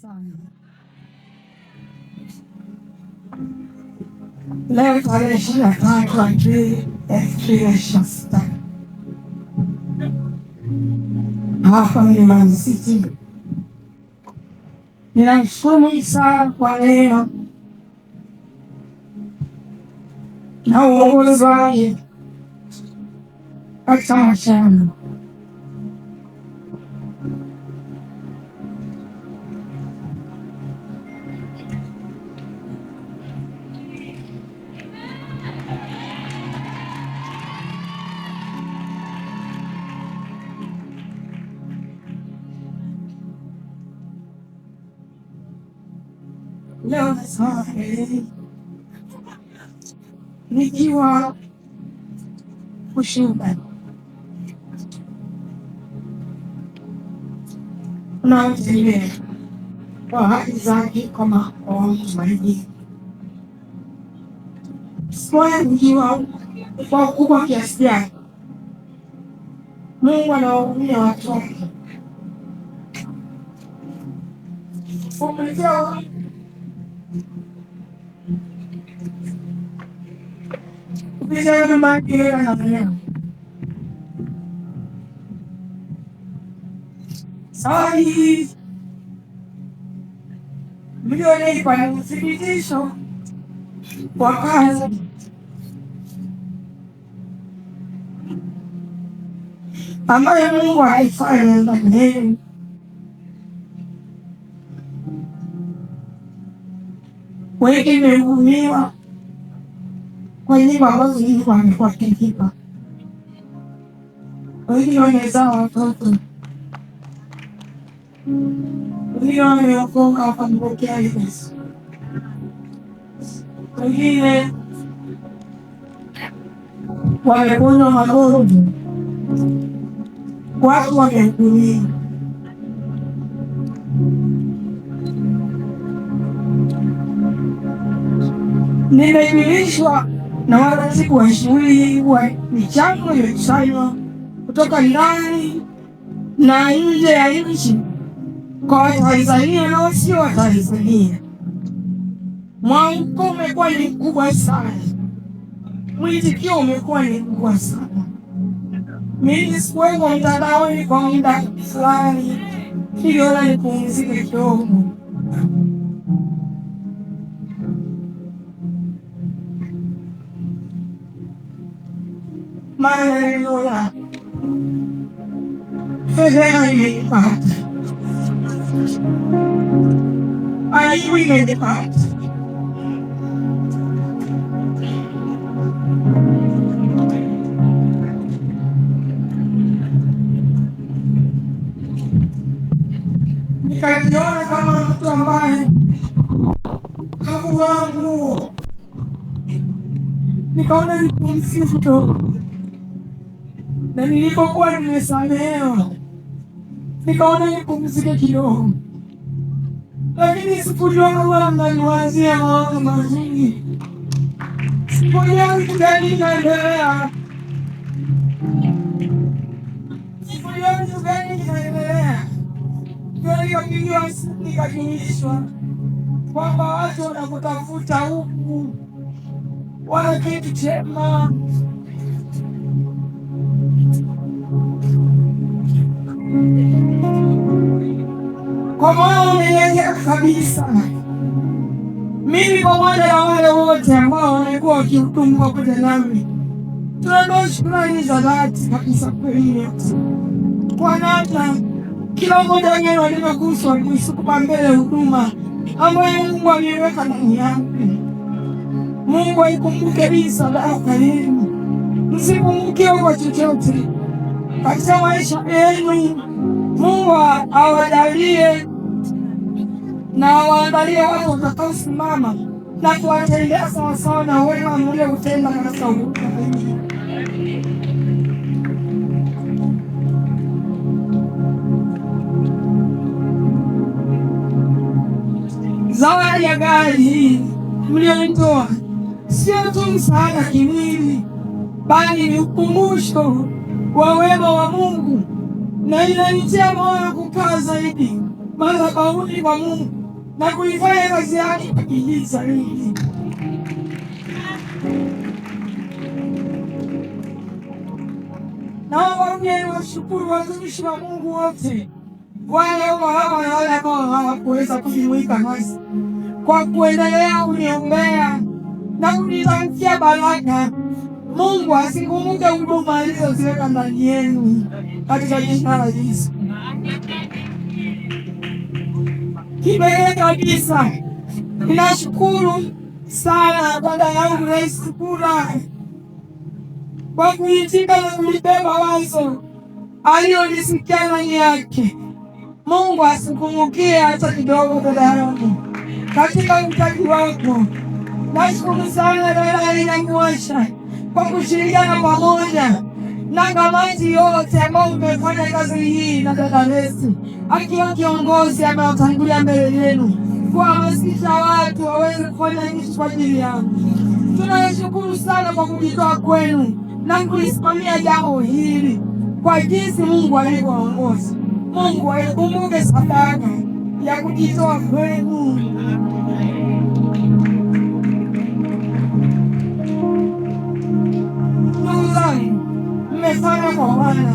sana. Leo tarehe 23 Aprili 2026 hapa Mlimani City. Ninamshukuru sana kwa neema na uongozi wake katika maisha yangu. Leo nasema nikiwa kushuhuda unaotembea kwa haki zake kwa maombi zaidi. Sikuwahi kujua kwa ukubwa kiasi gani Mungu anawahurumia watu wake. Kupitia makelele na maneno. Sali mlionipa ni uthibitisho wa kazi ambayo Mungu haifanya ndani yenu. Wengine huumiwa kwa nyimbo ambazo Mungu amekuwa akikipa. Wengine wamezaa watoto, wengine wameokoka wakampokea Yesu, wengine wameponywa magonjwa, watu wamehudumia. Nimeimilishwa na waratibu wa shughuli wa michango iliyokusanywa kutoka ndani na nje ya nchi kwa Watanzania na wasio Watanzania. Mwamko umekuwa ni mkubwa sana, mwitikio umekuwa ni mkubwa sana. Mimi sikuwepo mtandaoni kwa muda fulani, niliona nipumzike kidogo. Maana niliona fedha imenipata, aibu imenipata. Nikajiona kama mtu ambaye hakuvaa nguo, nikaona nipumzike kidogo. Na nilipokuwa nimesamehewa nikaona nipumzike kidogo, lakini sikujua kama mnaniwazia mawazo mazuri. Sikujua kitu gani kinaendelea, sikujua kitu gani kinaendelea. Nikapigiwa simu nikajulishwa kwamba watu wanakutafuta huku, wana kitu chema. Kwa moyo mnyenyekevu kabisa, mimi pamoja na wale wote ambao wamekuwa wakihudumu pamoja nami, tunatoa shukrani za dhati kabisa kwenu kwa namna kila mmoja wenu alivyoguswa kuisukuma mbele huduma ambayo Mungu ameiweka ndani yangu. Mungu aikumbuke hii sadaka yenu, msikumbuke kwa chochote katika maisha yenu. Mungu awajalie na awaandalie watu watakaosimama na kuwatendea sawasawa na wema mle utenda katika huduma. Zawadi ya gari hii mlionitoa sio tu msaada kimwili, bali ni ukumbusho wa wema wa Mungu, na inanitia moyo kukaa zaidi madhabahuni kwa Mungu na kuifanya kazi yake kwa bidii zaidi. Naomba mgeni washukuru watumishi wa Mungu wote, wale hapa na wale ambao hawakuweza kujumuika nasi, kwa kuendelea kuniombea na kunitamkia baraka. Mungu asikumbuke huduma alizoziweka ndani yenu katika jina la Yesu. Kipekee kabisa ninashukuru sana dada yangu Rais Kura kwa kuitika na kulibeba wazo alilolisikia ndani yake. Mungu asikumbukie hata kidogo dada yangu katika utaji wako. Nashukuru sana dada Inamwasha kwa kushirikiana pamoja na kamati yote ambao umefanya kazi hii, na dada Resi akiwa kiongozi amewatangulia mbele yenu kuhamasisha watu waweze kufanya kitu kwa ajili yangu. Tunashukuru sana kwa kujitoa kwenu na kulisimamia jambo hili kwa jinsi Mungu alivyoongoza. Mungu aikumbuke sadaka ya kujitoa kwenu. Mmefanya kwa Bwana,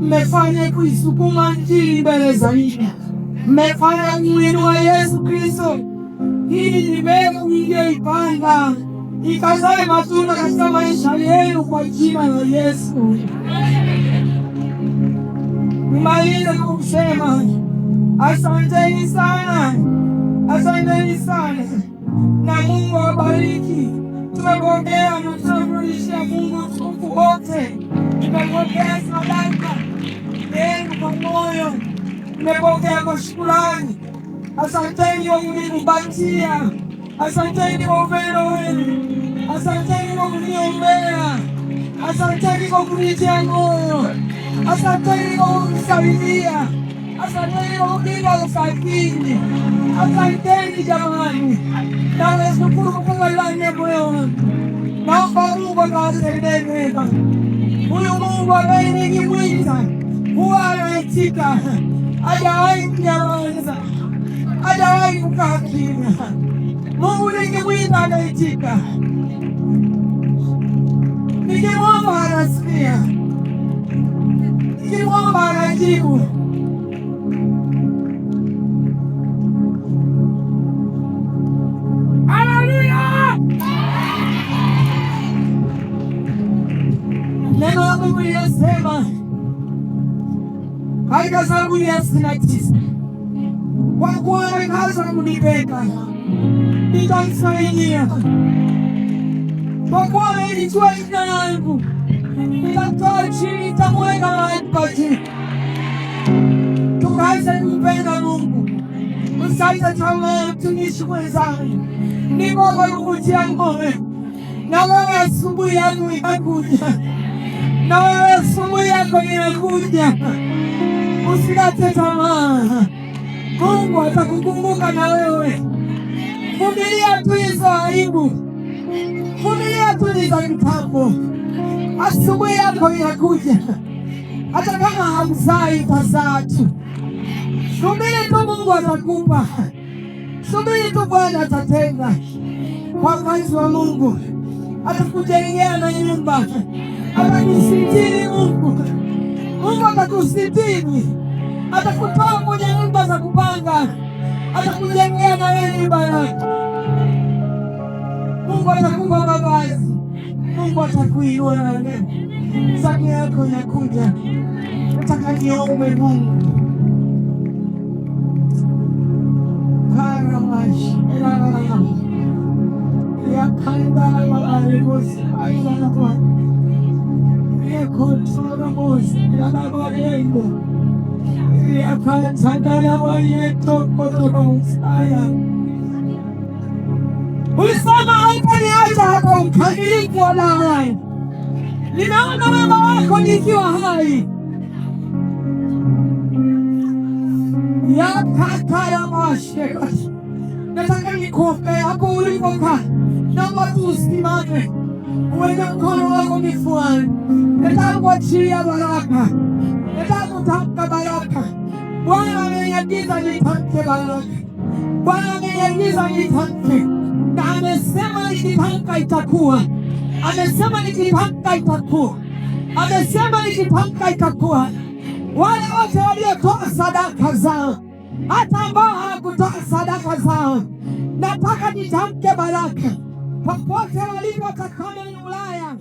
mmefanya kuisukuma Injili mbele zaidi, mmefanya kumwinua Yesu Kristo. Hii ni mbegu iliyoipanda ikazae matunda katika maisha yenu kwa jina la Yesu. Nimalize kusema asanteni sana, asanteni sana, na Mungu awabariki. Tumepokea na tunamrudishia Mungu utukufu wote. Tumepokea sadaka yenu kwa moyo, tumepokea kwa shukrani. Asanteni kwa kunikumbatia, asanteni kwa upendo wenu, asanteni kwa kuniombea, asanteni kwa kunitia moyo, asanteni kwa kunisaidia, asanteni kwa kunipa usafiri. Asanteni jamani, na nashukuru kwa ndani ya moyo wangu. Naomba Mungu akawatendee mema. Huyu Mungu ambaye nikimwita huwa anaitika, hajawahi kunyamaza, hajawahi kukaa kimya. Mungu nikimwita anaitika, nikimwomba anasikia, nikimwomba anajibu. Neno la Mungu linasema katika Zaburi ya 69, kwa kuwa amekaza kunipenda nitamsaidia, kwa kuwa amelijua jina langu nitamtoa chini, nitamweka mahali pa juu. Tukaanze kumpenda Mungu, msikate tamaa mtumishi mwenzangu, niko hapa kukutia moyo. Na wewe asubuhi yako inakuja, na wewe asubuhi yako inakuja. Usikate tamaa, Mungu atakukumbuka na wewe. Vumilia tu hizo aibu, vumilia tu hizo kitambo. Asubuhi yako inakuja, hata kama hamzai utazaa tu. Subiri tu, Mungu atakupa. Subiri tu, Bwana atatenda. Kwa kazi wa Mungu atakujengea na nyumba, atakusitiri. Mungu atakusitiri, atakutoa kwenye nyumba za kupanga, atakujengea na wewe nyumba yako. Mungu atakupa mavazi, Mungu atakuinua na wewe. Zamu yako inakuja, nataka niombe Mungu. Karamashi ya kanda malikosi aina kwa ya kontrola mosi ya nabarendo ya kanda na wayeto kontrola saya. Ulisema hautaniacha hata ukamilifu wa damu. Ninaona wema wako nikiwa hai. Ya kakara mashekati. Nataka nikuombee hapo ulipokaa. Naomba tu usimame, uweke mkono wako kifuani. Nataka kuachilia baraka, nataka kutamka baraka. Bwana ameniagiza nitamke baraka. Bwana ameniagiza nitamke, na amesema nikitamka itakuwa. Amesema nikitamka itakuwa. Amesema nikitamka itakuwa. Wale wote waliotoa sadaka zao, hata ambao hawakutoa sadaka zao, nataka nitamke baraka popote walipo, Ulaya.